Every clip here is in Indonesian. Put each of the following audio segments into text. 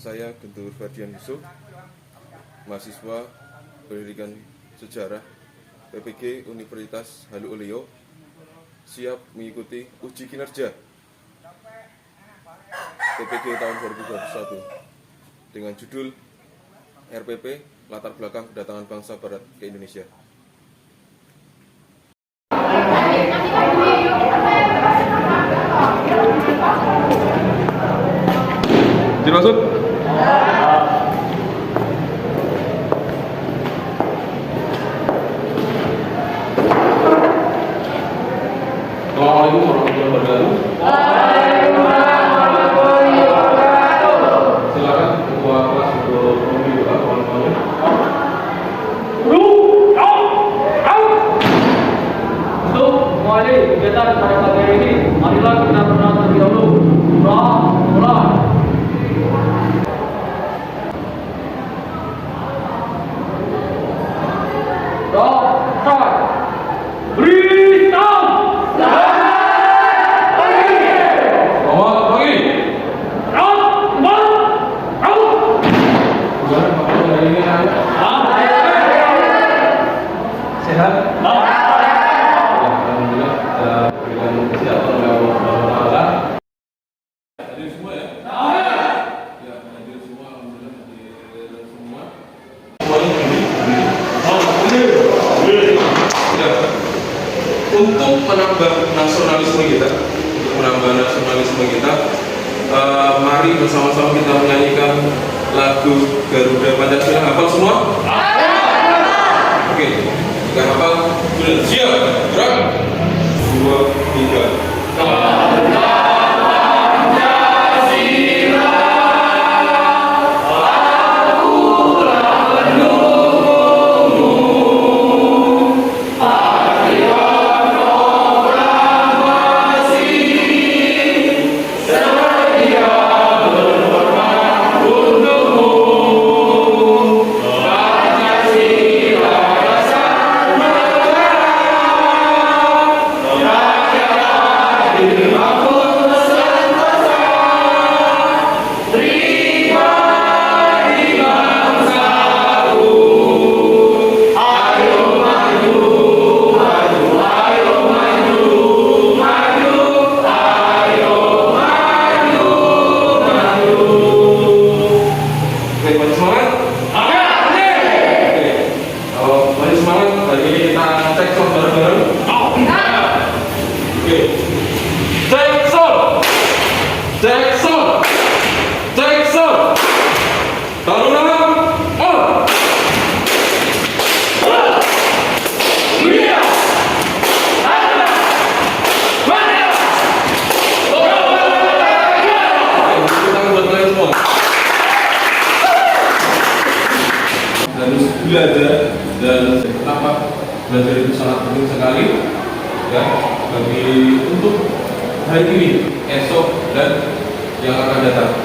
saya Guntur Ferdian Yusuf, mahasiswa Pendidikan Sejarah PPG Universitas Halu Oleo, siap mengikuti uji kinerja PPG tahun 2021 dengan judul RPP Latar Belakang Kedatangan Bangsa Barat ke Indonesia. Dimaksud? Assalamualaikum warahmatullahi wabarakatuh. Silakan ketua kelas untuk memilih kawan-kawannya. Untuk memulai kegiatan pada pagi hari ini, marilah kita berdoa terlebih dahulu. Mulai. Untuk menambah nasionalisme kita, mari bersama-sama kita menyanyikan lagu Garuda Pancasila. Hafal semua? Oke, kita hafal. Sudah siap? Gerak. 2, 3. Belajar dan kenapa belajar itu sangat penting sekali ya bagi untuk hari ini, esok dan yang akan datang.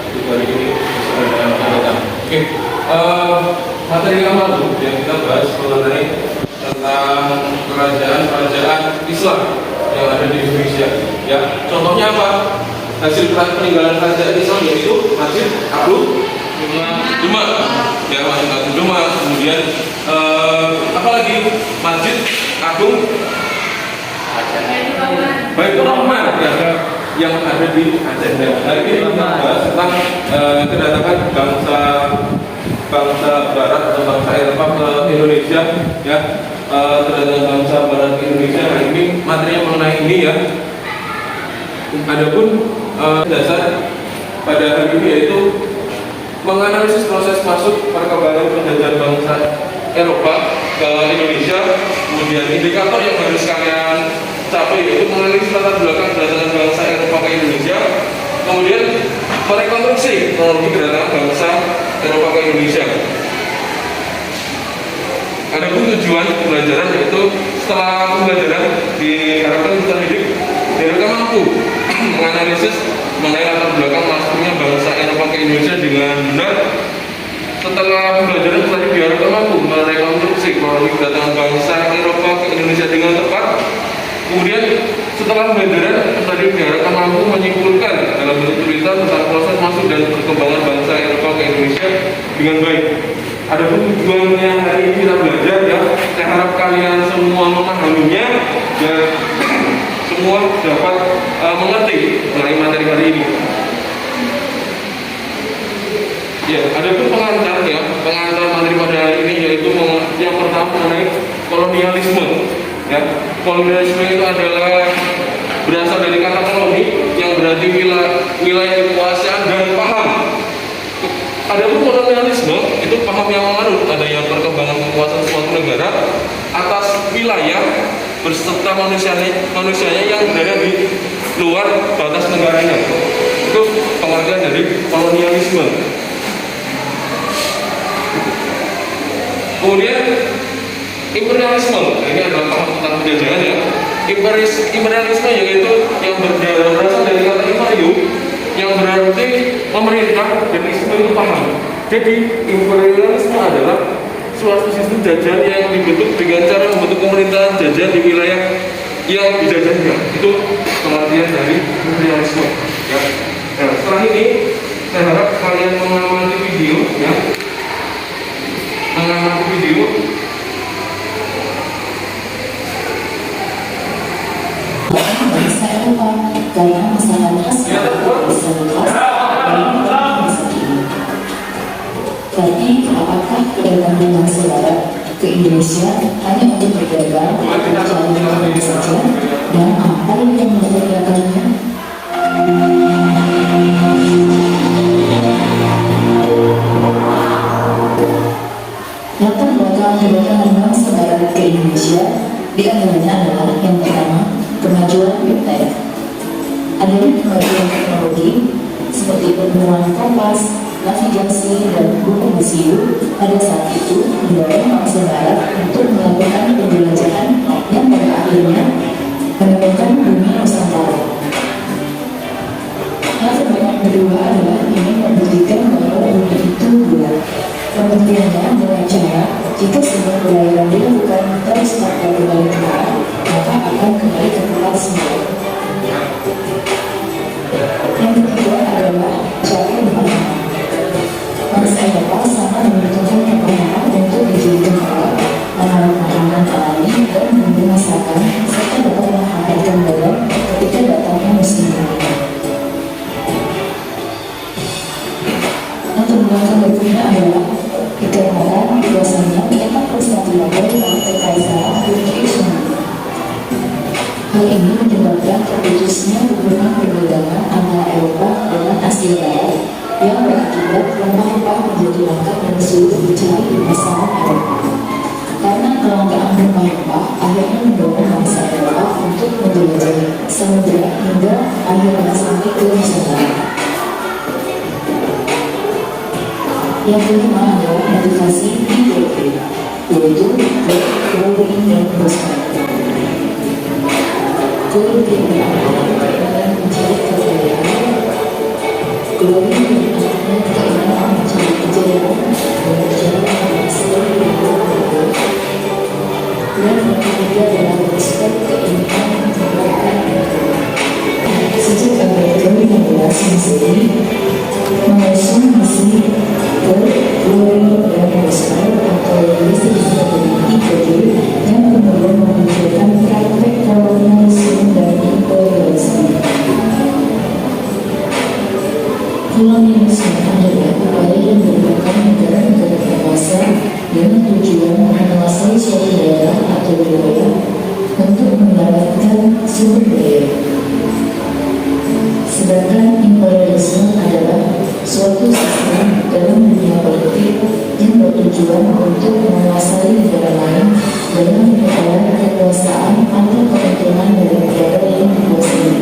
Untuk hari ini dan yang akan datang. Oke, materi yang lalu yang kita bahas mengenai tentang kerajaan Islam yang ada di Indonesia. Ya, contohnya apa? Hasil peninggalan kerajaan Islam yaitu Masjid Agung Demak, ya Masjid Agung Demak, kemudian apalagi Masjid Agung Baitur Rahman ya, yang ada di Aceh. Hari ini kita bahas tentang kedatangan bangsa Barat atau bangsa Eropa ke Indonesia ya, kedatangan bangsa Barat ke Indonesia. Hari ini materinya mengenai ini ya. Adapun dasar pada hari ini yaitu menganalisis proses masuk perkembangan penjajahan bangsa Eropa ke Indonesia, kemudian indikator yang harus kalian capai yaitu menganalisis latar belakang kedatangan bangsa Eropa ke Indonesia, kemudian merekonstruksi kronologi kedatangan bangsa Eropa ke Indonesia. Adapun tujuan pembelajaran yaitu setelah pembelajaran diharapkan peserta didik diharapkan mampu menganalisis mengenai latar belakang masuknya bangsa Eropa ke Indonesia dengan benar. Setelah pembelajaran tadi diharapkan mampu merekonstruksi kronologi kedatangan bangsa Eropa ke Indonesia dengan tepat. Kemudian setelah Setelah peredaran tadi diharapkan mampu menyimpulkan dalam bentuk tulisan tentang proses masuk dan perkembangan bangsa Eropa ke Indonesia dengan baik. Ada tujuannya hari ini kita belajar ya. Saya harap kalian semua memahaminya dan semua dapat mengerti mengenai materi hari ini. Ya, ada pun pengantar ya, pengantar materi pada hari ini yaitu yang pertama mengenai kolonialisme. Ya, kolonialisme itu adalah berasal dari kata koloni yang berarti wilayah kekuasaan dan paham. Adapun kolonialisme itu paham yang menganut adanya perkembangan kekuasaan suatu negara atas wilayah beserta manusianya yang berada di luar batas negaranya. Itu pengertian dari kolonialisme. Kemudian imperialisme, ini adalah paham tentang penjajahan ya. Imperialisme yaitu yang berasal dari kata imperium yang berarti memerintah, dan isme itu paham. Jadi imperialisme adalah suatu sistem jajahan yang dibentuk dengan cara membentuk pemerintahan jajahan di wilayah yang dijajahnya. Itu pengertian dari imperialisme ya. Nah, setelah ini saya harap kalian mengamati video ya. Mengamati video. Bangsa Eropa karena masalah khas Berarti apakah kedatangan bangsa Barat ke Indonesia hanya untuk berdagang atau mencari saja, dan apa yang membedakannya? Latar belakang kedatangan bangsa Barat ke Indonesia di antaranya adalah yang pertama, kemajuan militer. Adanya kemajuan teknologi seperti penemuan kompas, navigasi, dan buku mesiu pada saat itu mendorong bangsa Barat untuk melakukan penjelajahan yang pada akhirnya menemukan bumi Nusantara. Latar belakang kedua adalah ingin membuktikan bahwa bumi itu bulat. Pembuktiannya dengan cara jika sebuah perairan dilakukan terus tanpa kembali ke arah, maka akan kembali ke tempat semula. Yang ketiga adalah cara pemahaman. Bangsa Eropa sangat membutuhkan pemahaman untuk dijadikan alat, menaruh makanan alami dan membinasakan serta dapat menghantarkan badan ketika datangnya musim dingin. Latar belakang berikutnya adalah dikarenakan biasanya memang Konstantinopel dan Kekaisaran Turki sendiri. Hal ini menyebabkan terputusnya hubungan perdagangan antara Eropa dengan Asia Barat yang berakibat rempah-rempah menjadi langka dan sulit dicari di pasaran Eropa. Karena kelangkaan rempah-rempah akhirnya mendorong bangsa Eropa untuk menjelajahi samudera hingga akhirnya sampai ke Nusantara. Yang kelima adalah motivasi IPP, yaitu growing dan prosperity. Growing dengan mencari kekayaan, growing dengan keinginan mencari kejayaan dan berjalan hasil hidup. Dan yang ketiga adalah respect, keinginan menciptakan. Sejak abad ke-15 Masehi, mengusung misi Growing dan Prosper atau biasa disebut dengan IPD yang kemudian menunjukkan praktek kolonialisme dan imperialisme. Kolonialisme adalah upaya yang dilakukan negara-negara berkuasa dengan tujuan menguasai suatu daerah atau wilayah untuk mendapatkan sumber daya. Sedangkan imperialisme adalah suatu sistem dalam dunia politik yang bertujuan untuk menguasai negara lain dengan memperoleh kekuasaan atau keuntungan dari negara yang dikuasai.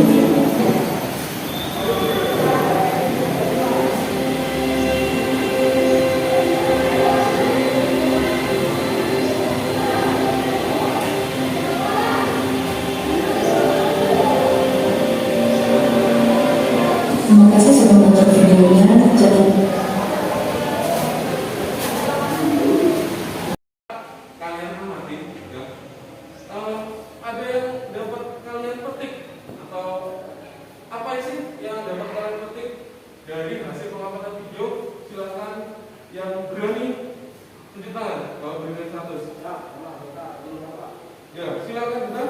Terima kasih sudah menonton videonya. Kalian amati ya. Ada yang dapat kalian petik tangan, bawa berdiri 100. Ya, silakan benar.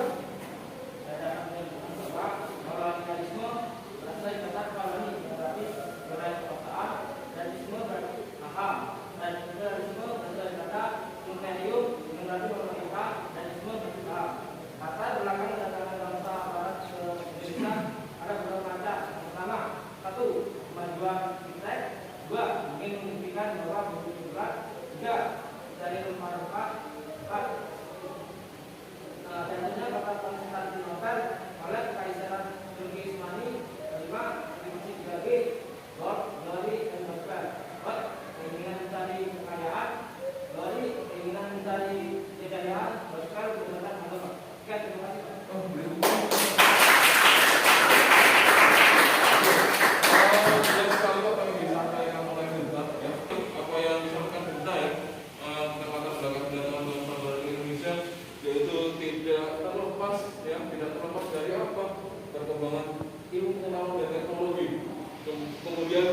Kemudian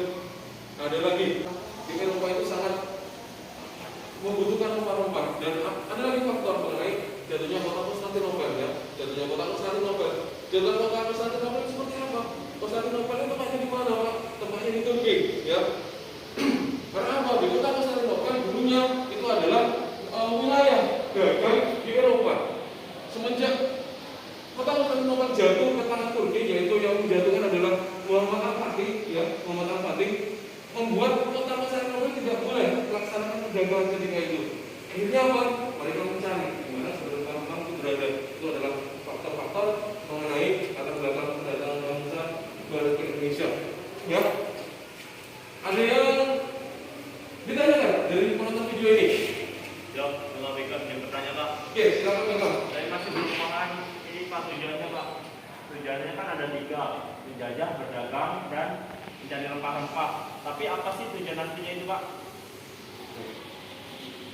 ada lagi di Eropa itu sangat membutuhkan rempah-rempah, dan ada lagi faktor mengenai jatuhnya kota Konstantinopel ya, jatuhnya kota Konstantinopel. Jatuhnya kota Konstantinopel seperti apa? Konstantinopel itu tempatnya di mana, Pak? Tempatnya di Turki ya. Karena apa? Di kota Konstantinopel dulunya itu adalah wilayah dagang di Eropa. Semenjak kota Konstantinopel jatuh ke tangan Turki, yaitu yang menjatuhkan adalah Muhammad Al-Fatih ya, Muhammad Al-Fatih membuat kota Konstantinopel tidak boleh melaksanakan perdagangan ketika itu. Akhirnya apa? Mereka mencari di mana sebelum Palembang itu berada. Itu adalah faktor-faktor mengenai latar belakang kedatangan bangsa barat ke Indonesia. Ya, ada yang ditanyakan dari penonton video ini? Ya, kalau Bikam yang bertanya Pak. Oke, silakan Bikam. Saya masih belum paham ini Pak tujuannya Pak. Tujuannya kan ada 3, menjajah, berdagang, dan mencari rempah-rempah. Tapi apa sih tujuan nantinya itu Pak?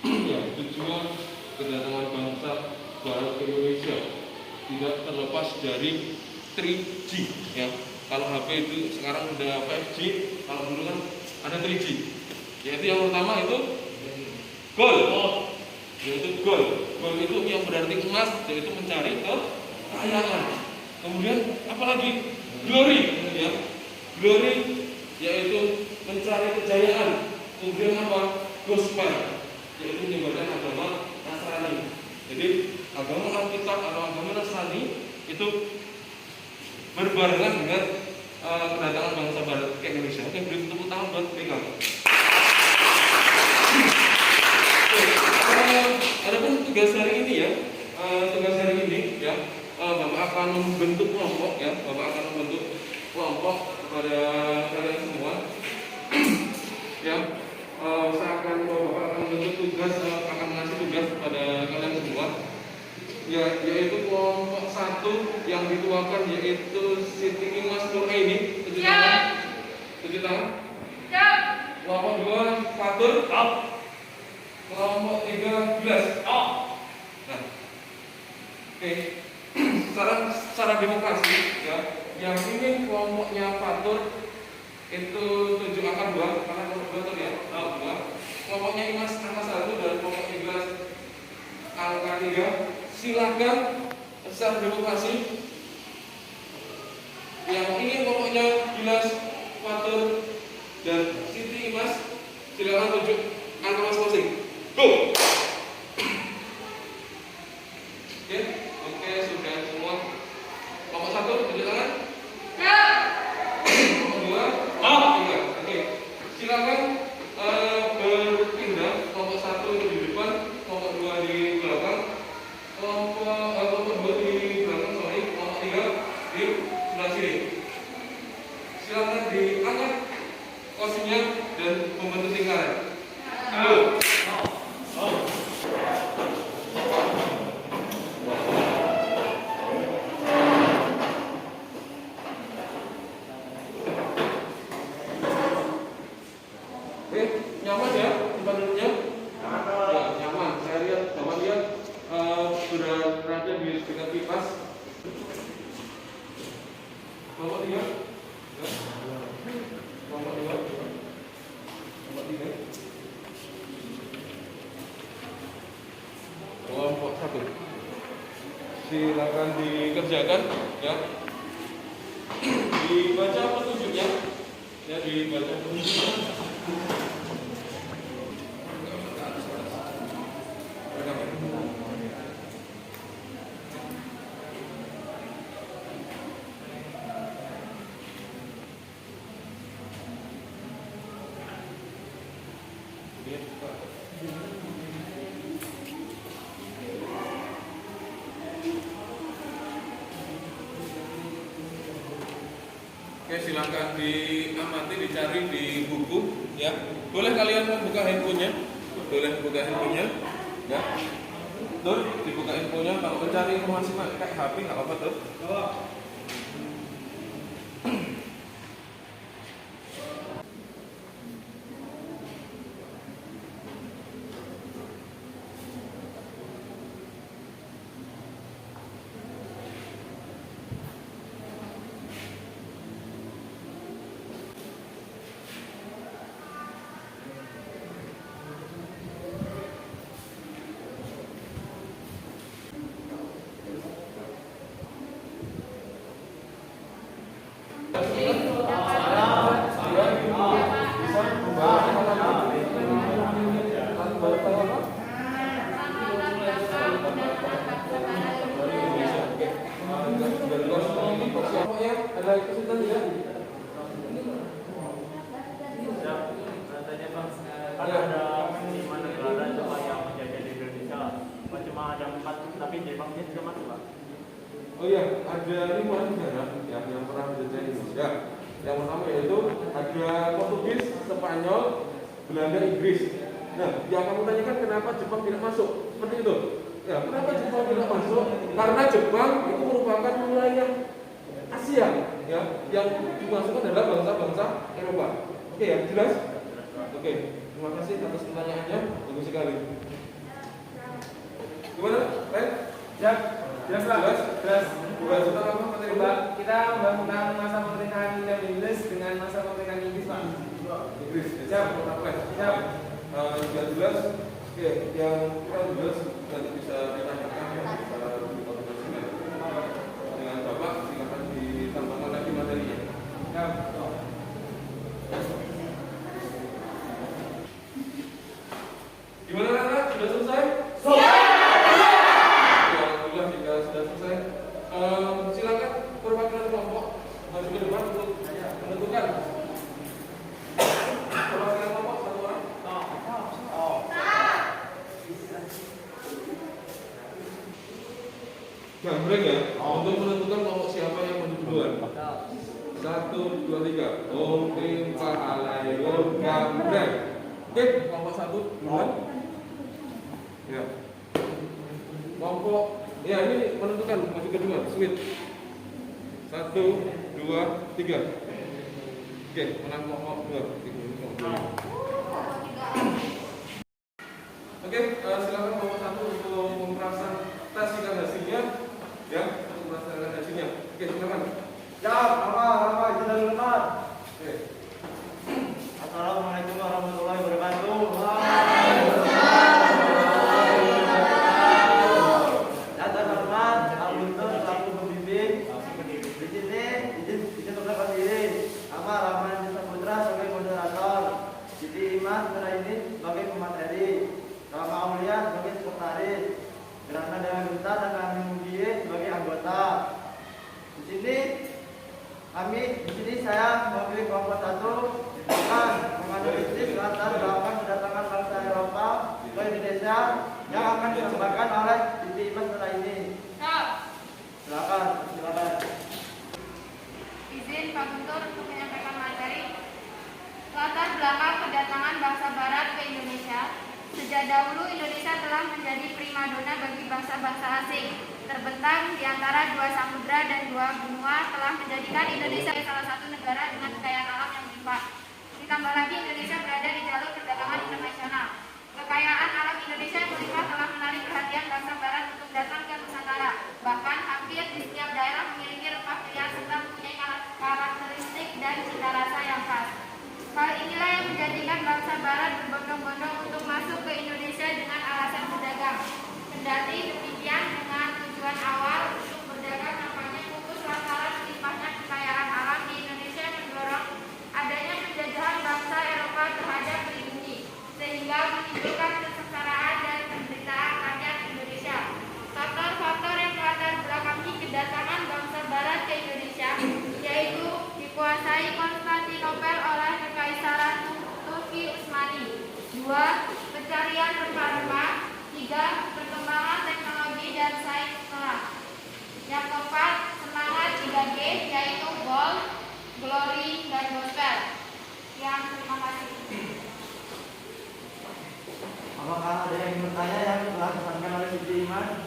Ya, tujuan kedatangan bangsa barat ke Indonesia tidak terlepas dari 3G ya. Kalau HP itu sekarang udah 5G, kalau dulu kan ada 3G. Yaitu yang pertama itu goal. Yaitu goal. Goal itu yang berarti emas, yaitu mencari kekayaan. Kemudian apalagi glory ya. Glory yaitu mencari kejayaan. Kemudian apa? Gospel yaitu menyebarkan agama Nasrani. Jadi agama Alkitab atau agama Nasrani itu berbarengan dengan kedatangan bangsa barat ke Indonesia. Oke, beri tepuk tangan buat mereka. Adapun tugas hari ini ya, tugas hari ini ya, Bapak akan membentuk kelompok ya, Bapak akan membentuk kelompok kepada kalian semua. Ya, saya akan Bapak akan membentuk tugas, akan mengasih tugas kepada kalian semua. Ya, yaitu kelompok 1 yang dituakan yaitu Siti Imas Nuraini. Tujuh tangan. Kelompok 2 Fatur. Kelompok 3 Gilas. Nah, oke. Secara demokrasi ya, yang ini kelompoknya Fatur itu 7 angka 2 karena kelompok 2 ya, 2. Kelompoknya Imas angka 1 dan kelompoknya Gilas angka 3. Silakan secara demokrasi yang ingin kelompoknya Gilas, Fatur dan Siti Imas silakan tunjuk angka masing-masing. Go. Oke, sudah semua. Kelompok 1 tunjuk tangan. Kelompok 2, kelompok 3. Oke, silakan berpindah. Kelompok 1 itu di depan, kelompok 2 di belakang, kelompok 2 di belakang, kelompok 3 di sebelah sini. Silakan diangkat kursinya dan membentuk lingkaran. Go. Nyaman ya tempat duduknya? Ya, nyaman. Saya lihat, Bapak lihat sudah berada di dekat kipas. Bapak lihat, ya. Bapak lihat, Bapak lihat. 1. Silakan dikerjakan ya. Dibaca petunjuknya. Ya, dibaca petunjuknya. Oke, silakan diamati, dicari di buku ya. Boleh kalian membuka handphonenya, boleh buka handphonenya ya. Tuh, dibuka handphonenya. Kalau mencari informasi pakai HP nggak apa-apa tuh. Ada kesulitan tidak? Kan ada 5 negara coba yang menjajah di Indonesia. Cuma ada 4, tapi Jepangnya juga masuk, Pak. Oh iya, ada 5 negara yang pernah menjajah Indonesia. Yang pertama yaitu ada Portugis, Spanyol, Belanda, Inggris. Nah, yang kamu tanyakan kenapa Jepang tidak masuk? Seperti itu. Ya, kenapa Jepang tidak masuk? Karena Jepang itu merupakan wilayah Asia, ya, yang dimasukkan adalah bangsa-bangsa Eropa. Oke ya, jelas? Oke, terima kasih atas pertanyaannya, bagus sekali. Gimana? Baik? Jelas, Pak. Jelas. Bukan tentang apa materi Mbak, kita membandingkan masa pemerintahan William Inggris dengan masa pemerintahan Inggris, Pak. Inggris. Siap. Siap. Sudah jelas. Oke, yang kurang jelas nanti bisa ditanyakan ya, bisa dikoordinasikan dengan Bapak. Silakan ditambahkan lagi materinya. Siap. Gimana anak? Sudah selesai? Alhamdulillah jika sudah selesai. Silakan perwakilan kelompok maju ke depan untuk menentukan. Perwakilan kelompok satu orang. Gambreng ya, untuk menentukan kelompok siapa yang maju duluan. 1, 2, 3. Oke, pahalayun gambreng. Oke, kelompok 1 duluan. Ya. Kelompok, ya ini menentukan maju kedua, sweet. 1, 2, 3. Oke, menang kelompok 2. Oke, silakan kelompok 1 untuk mempresentasikan hasilnya. Ya, untuk mempresentasikan hasilnya. Oke, silakan. Siap, lama, kita duluan. Oke. Assalamualaikum warahmatullahi wabarakatuh. Dan terhormat, Al-Guntur selaku pembimbing. Di sini, izin perkenalkan diri. Nama Rahman Desa Putra sebagai moderator. Siti Iman setelah ini sebagai pemateri. Rama Aulia sebagai sekretaris. Gerhana Dewa Duta dan Kami Mugie sebagai anggota. Di sini saya mewakili kelompok 1 akan menganalisis latar belakang kedatangan bangsa Eropa ke Indonesia yang akan disampaikan oleh Siti Iman setelah ini. Silakan. Izin Pak Guntur untuk menyampaikan materi. Latar belakang kedatangan bangsa Barat ke Indonesia. Sejak dahulu Indonesia telah menjadi primadona bagi bangsa-bangsa asing. Terbentang di antara 2 samudra dan 2 benua telah menjadikan Indonesia salah satu negara dengan kekayaan alam yang melimpah. Ditambah lagi Indonesia berada di jalur perdagangan internasional. Kekayaan alam Indonesia yang melimpah telah menarik perhatian bangsa Barat untuk datang ke Nusantara. Bahkan hampir di setiap daerah memiliki rempah pilihan serta mempunyai karakteristik dan cita rasa yang khas. Hal inilah yang menjadikan bangsa Barat berbondong-bondong untuk masuk ke Indonesia dengan alasan berdagang. Kendati demikian, yang ingin bertanya yang telah disampaikan oleh Siti Iman?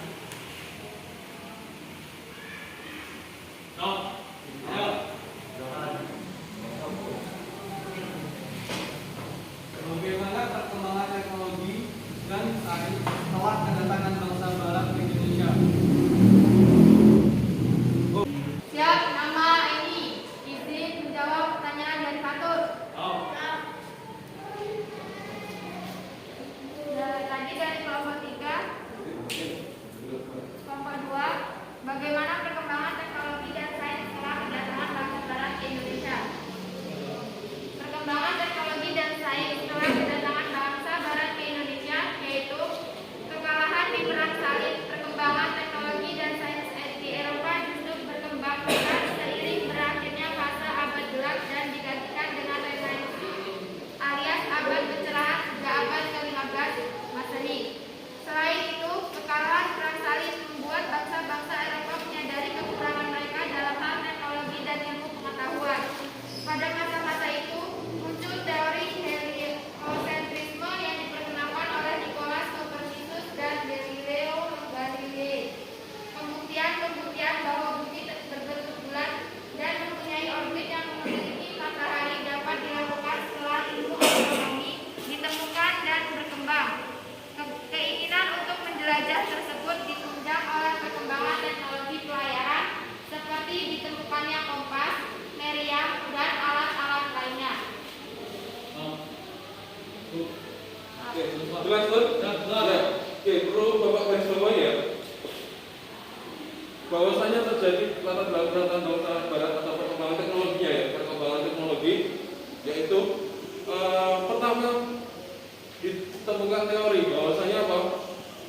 Bagaimana perkembangan teknologi dan sains setelah kedatangan bangsa Barat ke Indonesia? Siap, nama ini. Izin menjawab pertanyaan dari Fatur. Tadi dari kelompok 3. Kelompok 2. Bagaimana perkembangan teknologi dan sains setelah kedatangan bangsa Barat ke Indonesia? Perkembangan teknologi dan sains setelah kedatangan bangsa Barat ke Indonesia yaitu kekalahan di perang salib. Perkembangan teknologi dan sains di Eropa justru berkembang pesat seiring berakhirnya fase abad gelap dan digantikan dengan Renaissance alias abad pencerahan sejak abad ke-15 Masehi. Selain itu, kekalahan perang salib membuat bangsa-bangsa Eropa menyadari kekurangan mereka dalam hal teknologi dan ilmu pengetahuan. Pada masa-masa itu, muncul teori heliocentrisme yang diperkenalkan oleh Nicolas Copernicus dan Galileo Galilei. Pembuktian bahwa bumi berbentuk bulat dan mempunyai orbit yang memiliki matahari dapat dilakukan setelah ilmu astronomi ditemukan dan berkembang. Keinginan untuk menjelajah tersebut ditunjang oleh perkembangan teknologi pelayaran seperti ditemukannya kompas, meriam, dan alat-alat lainnya. Jelas, Bud? Ya. Oke, perlu Bapak garis bawahi ya. Bahwasanya terjadi latar belakang bangsa Barat atau perkembangan teknologinya ya, perkembangan teknologi, yaitu pertama ditemukan teori bahwasanya apa?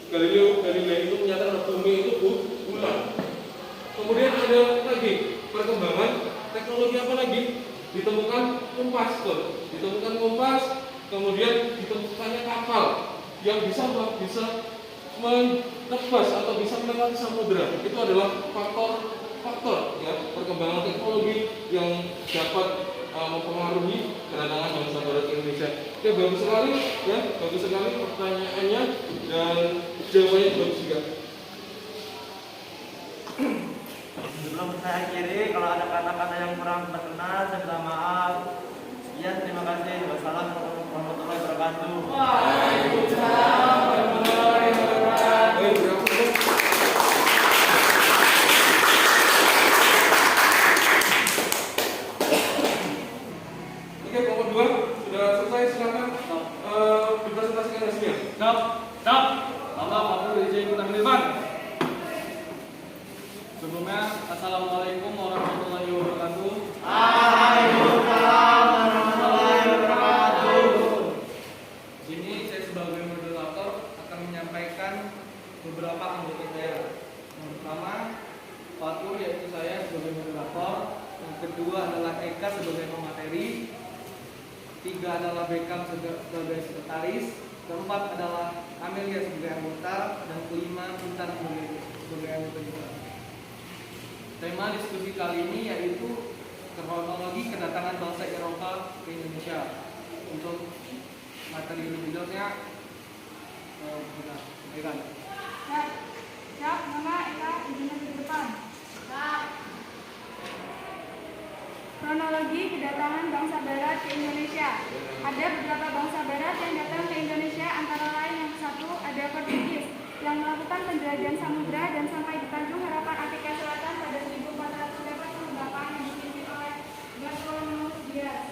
Galileo Galilei itu menyatakan bumi itu bulat. Kemudian ada lagi perkembangan teknologi apa lagi? Ditemukan kompas, ditemukan kompas, kemudian ditemukannya kapal yang bisa menebas atau bisa melewati samudera. Itu adalah faktor ya perkembangan teknologi yang dapat mempengaruhi kedatangan bangsa Barat ke Indonesia. Oke, bagus sekali ya, bagus sekali pertanyaannya dan jawabannya bagus juga. Sebelum saya akhiri, kalau ada kata-kata yang kurang berkenan, saya minta maaf. Sekian, terima kasih. Wassalamualaikum warahmatullahi wabarakatuh. Waalaikumsalam warahmatullahi wabarakatuh. Oke, kelompok 2 sudah selesai, silakan dipresentasikan hasilnya. Stop. Allah Fatur izin kita menilai. Sebelumnya, Assalamualaikum warahmatullahi wabarakatuh. Waalaikumsalam warahmatullahi wabarakatuh. Ini saya sebagai moderator akan menyampaikan beberapa anggota saya. Yang pertama, Fatur yaitu saya sebagai moderator. Yang kedua adalah Eka sebagai pemateri. 3 adalah Beckham sebagai sekretaris. Keempat adalah Amelia sebagai anggota. Dan kelima Intan sebagai anggota juga. Tema diskusi kali ini yaitu kronologi kedatangan bangsa Eropa ke Indonesia. Untuk materi lebih jelasnya kita berikan. Siap, nama Eka, izin di depan. Kronologi kedatangan bangsa Barat ke Indonesia. Ada beberapa bangsa Barat yang datang ke Indonesia, antara lain yang satu ada Portugis yang melakukan penjelajahan samudra dan sampai di Tanjung Harapan Afrika Selatan pada 1488 yang dipimpin oleh Bartolomeu Dias.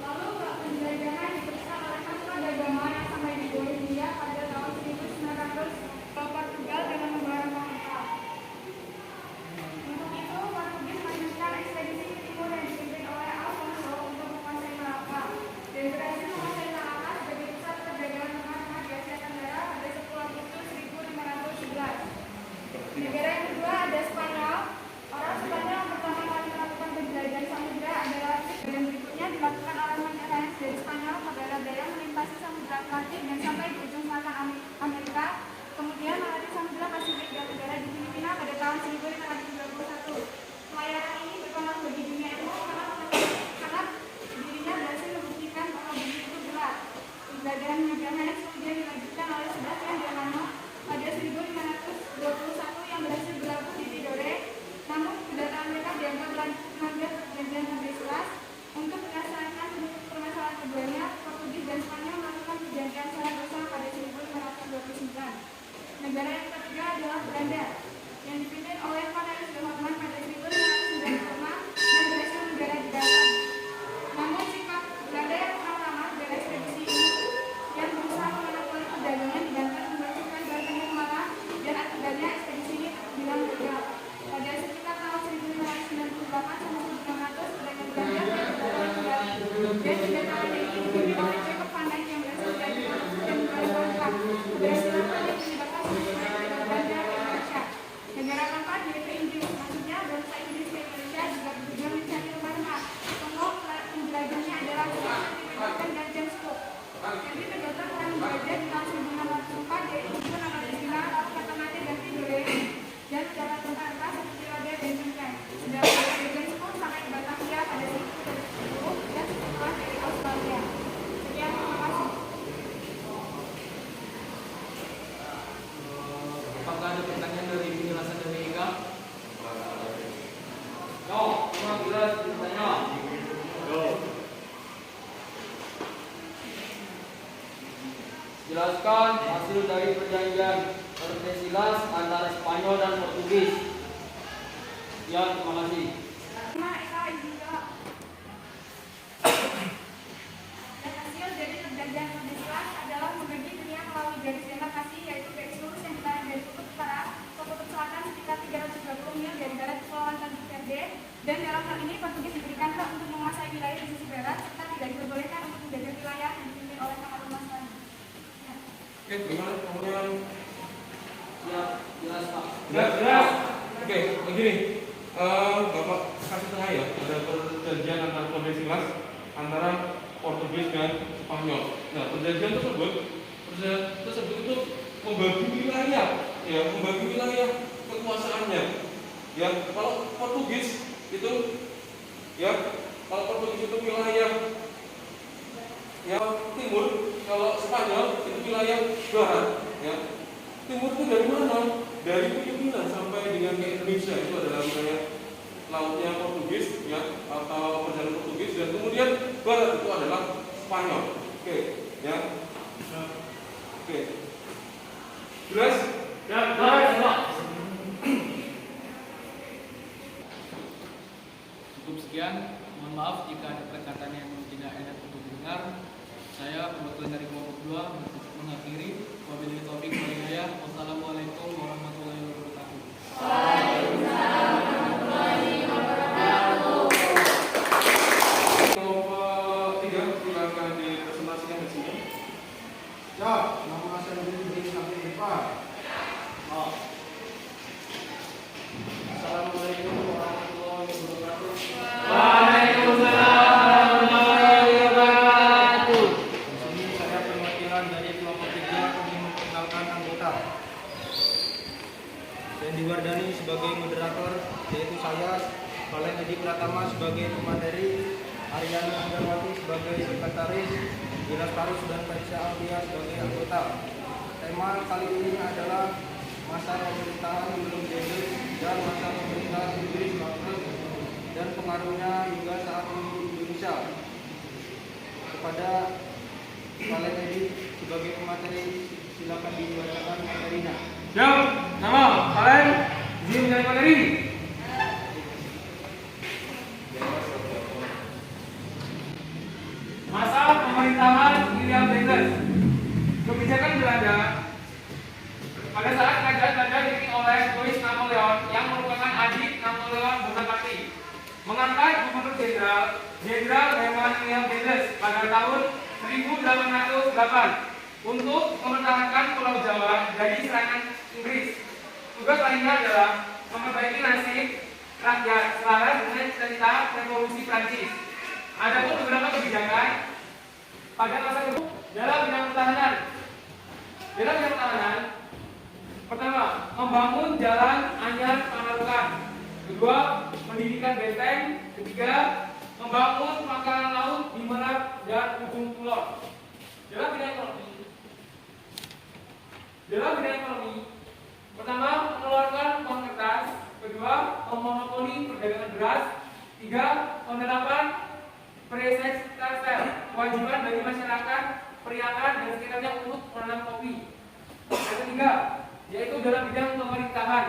Lalu penjelajahan diteruskan oleh Vasco da Gama yang sampai di Bolivia pada tahun 1900 ke Portugal dengan membawa rempah lengkap. Untuk itu, Portugis melanjutkan ekspedisi ke timur yang dipimpin oleh Alfonso untuk menguasai Malaka dan berhasil menguasai Malaka sebagai pusat perdagangan remah-remah di Asia Tenggara pada 10 Agustus 1511. Negara yang kedua ada Spanyol. Orang Spanyol yang pertama kali melakukan penjelajahan samudra adalah dan berikutnya dilakukan oleh Magallanes dari Spanyol ke barat daya melintasi Samudra Atlantik dan sampai di ujung selatan Amerika. Kemudian melewati Samudra Pasifik dan negara di Filipina pada tahun 1531. Pelayaran ini berpengaruh bagi dunia ilmu karena dirinya berhasil membuktikan bahwa bumi itu bulat. Penjelajahan Magallanes kemudian dilanjutkan oleh 11 Negara yang ketiga adalah Belanda, yang dipimpin oleh Cornelis de Houtman pada 1595 dan berhasil menjadi daratan. Namun sikap Belanda yang kurang ramah pada ekspedisi ini yang berusaha memonopoli perdagangan di Banten menyebabkan Banten marah dan akibatnya ekspedisi ini terbilang gagal. Pada sekitar tahun 1598 sampai 1600 pedagang Belanda berdatangan ke Bali dan kedatangan ini dipimpin oleh Jacob van Dyke yang berhasil menjadi dan melakukan keberhasilan ini menyebabkan sebuah pedagang Belanda ke Indonesia. Negara keempat yaitu Inggris, maksudnya bangsa Inggris ke Indonesia juga bertujuan mencari rempah-rempah. Contoh penjelajahnya adalah Stephen dan James Cook. Henry terdapat orang menjelajah di tahun 1604 yaitu juga nama Islam, Ternate dan Tidore dan mendapat rempah-rempah seperti lada dan cengkeh. Sedangkan James Cook sampai ke Batavia pada 1710 dan setelah dari Australia. Sekian, terima kasih. Apakah ada pertanyaan dari penjelasan dari Ika? No, cuma jelas bertanya. Jelaskan hasil dari perjanjian Tordesillas antara Spanyol dan Portugis. Ya, terima kasih. Terima Eka juga. Dan hasil dari perjanjian Tordesillas adalah membagi dunia melalui garis demarkasi yaitu garis lurus yang ditarik dari kutub utara ke kutub selatan sekitar 320 mil dari barat Kepulauan Tanjung Verde, dan dalam hal ini Portugis diberikan hak untuk menguasai wilayah di sisi barat serta tidak diperbolehkan untuk menjajah wilayah yang dipimpin oleh Kamar Pemasaran. Oke, gimana kemudian? Ya, jelas Pak. Jelas. Oke, begini. Bapak kasih tengah ya, ada perjanjian antara Tordesillas antara Portugis dan Spanyol. Nah, perjanjian tersebut itu membagi wilayah, ya, membagi wilayah kekuasaannya. Ya, kalau Portugis itu, ya, kalau Portugis itu wilayah ya timur, kalau Spanyol itu wilayah barat. Ya, timur itu dari mana? Dari Filipina sampai dengan ke Indonesia itu adalah wilayah lautnya Portugis, ya, atau perjalanan Portugis, dan kemudian barat itu adalah Spanyol. Oke, ya. Oke. Jelas? Ya, jelas Pak. Cukup sekian. Mohon maaf jika ada perkataan yang tidak enak untuk didengar. Saya perwakilan dari kelompok 2 mengakhiri. Wabillahi taufiq wal hidayah. Wassalamualaikum warahmatullahi wabarakatuh. Kelompok 3 silakan dipresentasikan di sini. Ya, nama saya Budi Safi Irfan. Assalamualaikum warahmatullahi wabarakatuh. Waalaikumsalam warahmatullahi wabarakatuh. Di sini saya perwakilan dari kelompok 3 ingin memperkenalkan anggota. Yang diwardani sebagai moderator yaitu saya, Valen Edi Pratama sebagai pemateri, Aryani Sudarwati sebagai sekretaris, Dinas Parus dan Faisya Aldia sebagai anggota. Tema kali ini adalah masa pemerintahan sebelum Inggris dan masa pemerintahan Inggris bangkrut dan pengaruhnya hingga saat ini di Indonesia. Kepada Valen Edi sebagai pemateri, silakan dibacakan materinya. Siap, nama kalian izin menjadi materi. Masa pemerintahan William Tell. Kebijakan Belanda pada saat kerajaan Belanda dipimpin oleh Louis Napoleon yang merupakan adik Napoleon Bonaparte mengangkat gubernur Jenderal Herman William Tell pada tahun 1808 untuk mempertahankan Pulau Jawa dari serangan Inggris. Tugas lainnya adalah memperbaiki nasib rakyat selaras dengan cita-cita revolusi Prancis. Ada pun beberapa kebijakan pada masa itu dalam bidang pertahanan. Pertama, membangun jalan anyar Panarukan. Kedua, mendirikan benteng. Ketiga, membangun pangkalan laut di Merak dan ujung Kulon. Dalam bidang ekonomi, pertama, mengeluarkan uang kertas. Kedua, memonopoli perdagangan beras. Tiga, penerapan pre-sex kewajiban bagi masyarakat periangan dan sekitarnya untuk menanam kopi. Yang ketiga, yaitu dalam bidang pemerintahan.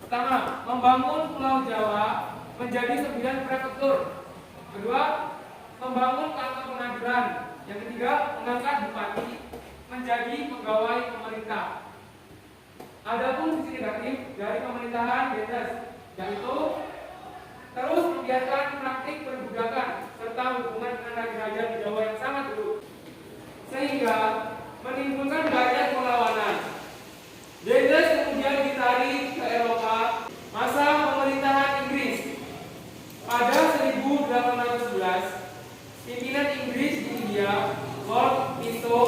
Pertama, membangun Pulau Jawa menjadi 9 prefektur. Kedua, membangun kantor pengadilan. Yang ketiga, mengangkat bupati menjadi pegawai pemerintah. Adapun sisi negatif dari pemerintahan Dendes, yaitu terus membiarkan praktik perbudakan serta hubungan dengan raja-raja di Jawa yang sangat buruk, sehingga menimbulkan banyak perlawanan. Dendes kemudian ditarik ke Eropa masa pemerintahan Inggris. Pada 1811, pimpinan Inggris di India, Lord Pinto,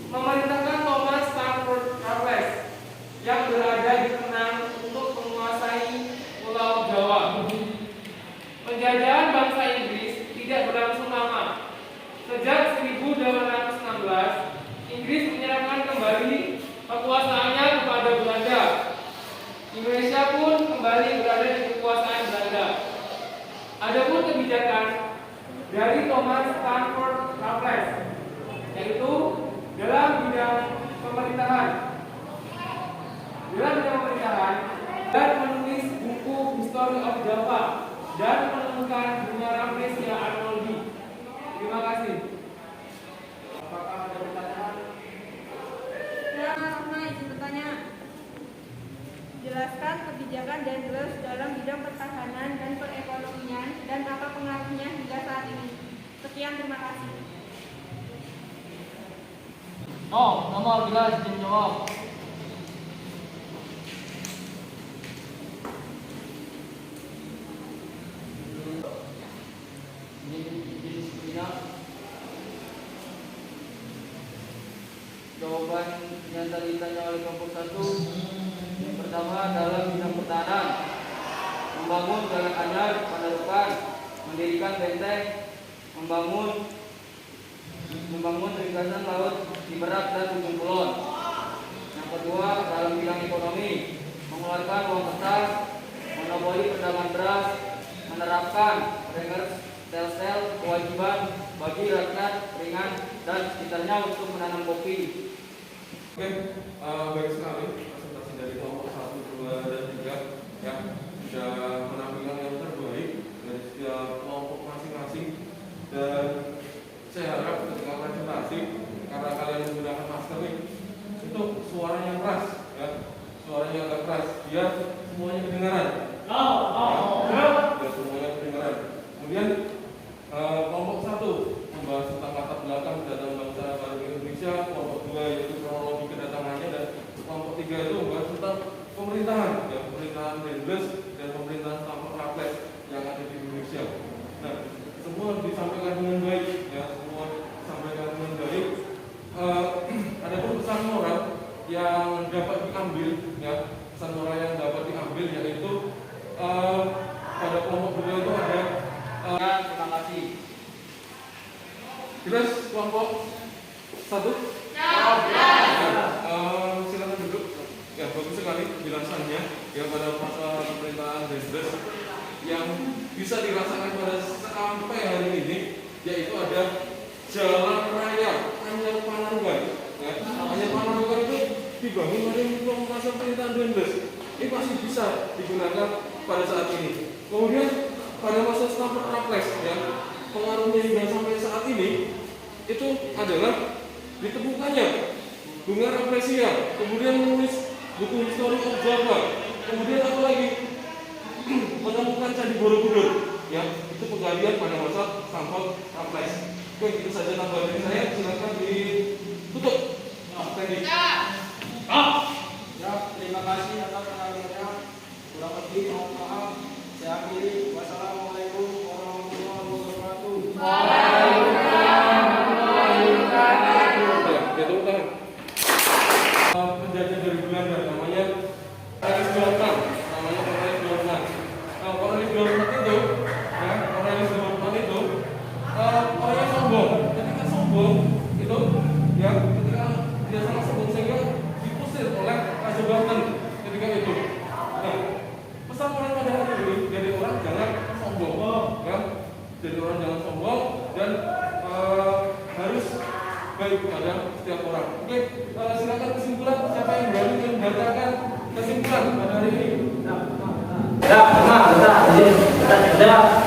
memerintahkan Thomas Stamford Raffles yang berada di Penang untuk menguasai Pulau Jawa. Penjajahan bangsa Inggris tidak berlangsung lama. Sejak 1816, Inggris menyerahkan kembali kekuasaannya kepada Belanda. Indonesia pun kembali berada di kekuasaan Belanda. Adapun kebijakan dari Thomas Stamford Raffles, yaitu dalam bidang pemerintahan, dan menulis buku History of Java dan menemukan dunia Rafflesia Arnoldi. Terima kasih. Apakah ada pertanyaan? Ya, Rahma, izin bertanya. Jelaskan kebijakan Dendes dalam bidang pertahanan dan perekonomian dan apa pengaruhnya hingga saat ini. Sekian, terima kasih. Oh, nomor jelas izin jawab. Jawaban yang tadi ditanya oleh kelompok 1. Yang pertama dalam bidang pertahanan, membangun jalan anyar Pandarukan, mendirikan benteng, membangun ringkasan laut di Merak dan Ujung Kulon. Yang kedua dalam bidang ekonomi, mengeluarkan uang kertas, monopoli perdagangan beras, menerapkan sel kewajiban bagi rakyat ringan dan sekitarnya untuk menanam kopi. Oke, baik sekali presentasi dari kelompok 1, 2, dan 3 yang sudah menampilkan yang terbaik dari setiap kelompok masing-masing. Dan saya harap ketika presentasi, karena kalian menggunakan masker nih, itu suaranya keras, ya, suaranya agak keras, biar semuanya kedengaran. Biar semuanya kedengaran. Kemudian kelompok 1 membahas tentang latar belakang kedatangan bangsa baru Indonesia, kelompok 2 yaitu kronologi kedatangannya, dan kelompok 3 itu membahas tentang pemerintahan, ya, pemerintahan Dendes dan pemerintahan Stamford Raffles yang ada di Indonesia. Nah, semua disampaikan dengan baik, ya, semua disampaikan dengan baik. Ada pun pesan moral yang dapat diambil, ya, pesan moral yang dapat diambil yaitu pada kelompok 2 itu ada Terima kasih. jelas kelompok 1? Silakan duduk. Ya, bagus sekali penjelasannya, ya, pada masa pemerintahan Dendes yang bisa dirasakan pada sampai hari ini, yaitu ada jalan raya Anyar Panarukan. Ya, Anyar Panarukan itu dibangun oleh masa pemerintahan Dendes. Ini masih bisa digunakan pada saat ini. Kemudian pada masa Stamford Raffles, ya, pengaruhnya hingga sampai saat ini itu adalah ditemukannya bunga Rafflesia, kemudian menulis buku History of Java, kemudian apa lagi menemukan Candi Borobudur, ya, itu penggalian pada masa Stamford Raffles. Oke, itu saja tambahan dari saya. Silakan ditutup. Thank you. Ya, terima kasih atas penampilannya. Kurang lebih mohon maaf. Saya akhiri. Wassalamualaikum warahmatullahi wabarakatuh. Ya, tepuk tangan. Penjajah dari Belanda namanya Cornelis Doorman. Cornelis Doorman itu, ya, Cornelis Doorman itu orangnya sombong. Ketika sombong itu, ya, ketika dia sangat sombong sehingga diusir oleh Raja Banten ketika itu. Nah, pesan orang pada hari ini, jadi orang jangan sombong, ya, jadi orang jangan sombong dan ada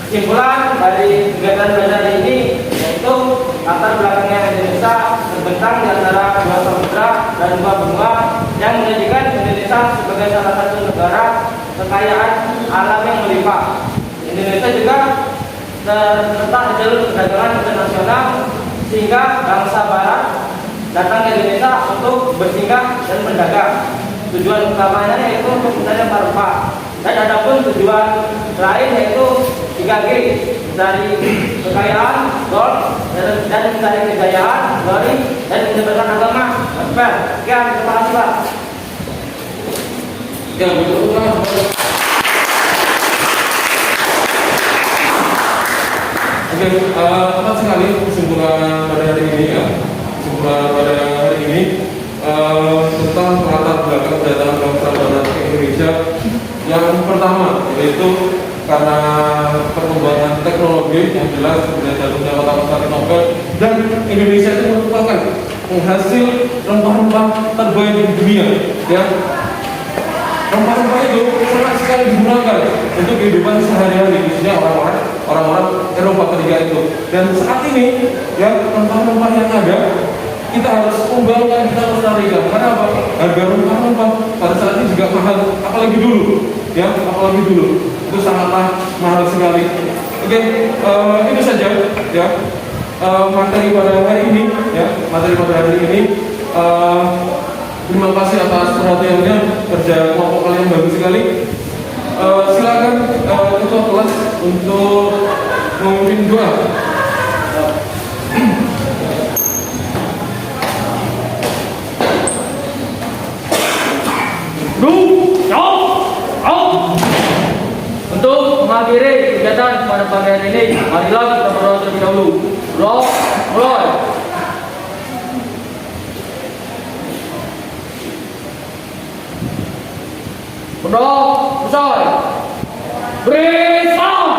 kesimpulan dari kegiatan belajar ini, yaitu latar belakangnya Indonesia terbentang di antara dua samudra dan dua benua yang menjadikan Indonesia sebagai salah satu negara kekayaan alam yang melimpah. Indonesia juga terletak di jalur perdagangan internasional sehingga bangsa Barat datang ke Indonesia untuk bersinggah dan berdagang. Tujuan utamanya yaitu untuk mencari rempah-rempah. Dan ada pun tujuan lain yaitu 3G, dari kekayaan, gold, dan mencari kejayaan, glory, dan menyebarkan agama. Sekian, terima kasih Pak. Ya, betul Pak. Oke, tepat sekali kesimpulan pada hari ini ya. Kesimpulan pada hari ini tentang latar belakang kedatangan bangsa Barat ke Indonesia. Yang pertama yaitu karena perkembangan teknologi yang jelas kemudian jatuhnya kota-kota Nobel, dan Indonesia itu merupakan penghasil rempah-rempah terbaik di dunia ya. Rempah-rempah itu sangat sekali digunakan untuk kehidupan sehari-hari, khususnya orang-orang Eropa ketika itu. Dan saat ini ya, rempah-rempah yang ada kita harus kembangkan, kita lestarikan. Karena apa? Harga rempah-rempah pada saat ini juga mahal, apalagi dulu ya, apalagi dulu itu sangatlah mahal sekali. Oke, itu saja ya materi pada hari ini ya, materi pada hari ini. Terima kasih atas perhatiannya, kerja kelompok kalian bagus sekali. Silakan ketua kelas untuk memimpin doa. Untuk mengakhiri kegiatan pada pagi hari ini, marilah kita berdoa terlebih dahulu. Doa mulai. Berdoa selesai. Beri salam.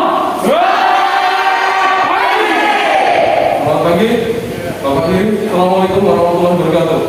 Selamat pagi, Bapak Diri. Assalamualaikum warahmatullahi wabarakatuh.